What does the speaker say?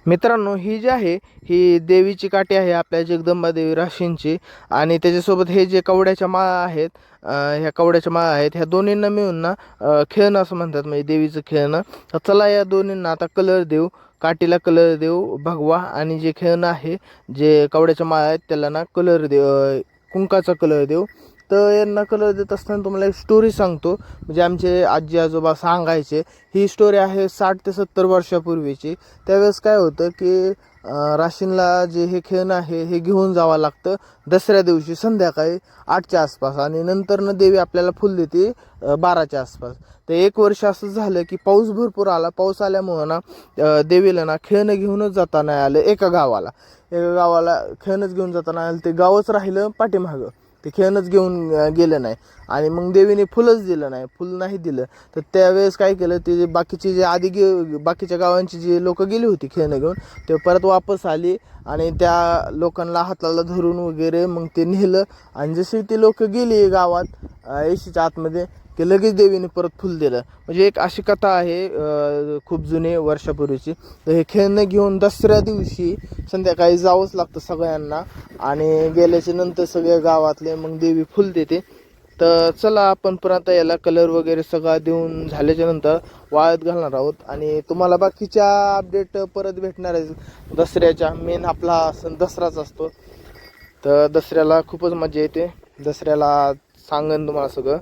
मित्रांनो, ही जी आहे ही देवीची काठी आहे आपल्या जगदंबा देवी राशींची. आणि त्याच्यासोबत हे जे कवड्याच्या माळा आहेत, ह्या कवड्याच्या माळा आहेत, ह्या दोन्हींना मिळून ना खेळणं असं म्हणतात, म्हणजे देवीचं खेळणं. तर चला या दोन्हींना आता कलर देऊ, काठीला कलर देऊ भगवा, आणि जे खेळणं आहे जे कवड्याच्या माळा आहेत त्याला ना कलर देऊ, कुंकाचा कलर देऊ. तर यांना कलर देत असताना तुम्हाला एक स्टोरी सांगतो, म्हणजे आमचे आजी आजोबा सांगायचे. ही स्टोरी आहे 60 ते 70 वर्षापूर्वीची. त्यावेळेस काय होतं की राशीनला जे हे खेळणं आहे हे घेऊन जावं लागतं दसऱ्या दिवशी संध्याकाळी 8च्या आसपास, आणि नंतरनं देवी आपल्याला फुल देते 12च्या आसपास. तर एक वर्ष असं झालं की पाऊस भरपूर आला. पाऊस आल्यामुळं ना देवीला ना खेळणं घेऊनच जाता नाही आलं. एका गावाला खेळणंच घेऊन जाता नाही आलं. ते गावच राहिलं पाठीमागं, ते खेळणंच घेऊन गेलं नाही. आणि मग देवीने फुलच दिलं नाही, फुल नाही दिलं. तर त्यावेळेस काय केलं, ते बाकीचे जे बाकीच्या गावांची जी लोक गेली होती खेळणं घेऊन, ते परत वापस आली आणि त्या लोकांना हाताला धरून वगैरे मग ते नेलं. आणि जशी ती लोक गेली गावात येशीच्या आतमध्ये, की लगेच देवीने परत फुल दिलं. म्हणजे एक अशी कथा आहे खूप जुनी वर्षापूर्वीची. तर हे खेळणं घेऊन दसऱ्या दिवशी संध्याकाळी जावंच लागतं सगळ्यांना, आणि गेल्याच्या नंतर सगळ्या गावातले मग देवी फुल देते. तर चला आपण परत याला कलर वगैरे सगळा देऊन झाल्याच्या नंतर वाळत घालणार आहोत, आणि तुम्हाला बाकीच्या अपडेट परत भेटणार आहे दसऱ्याच्या. मेन आपला सण दसराच असतो, तर दसऱ्याला खूपच मजा येते. दसऱ्याला सांगन तुम्हाला सगळं.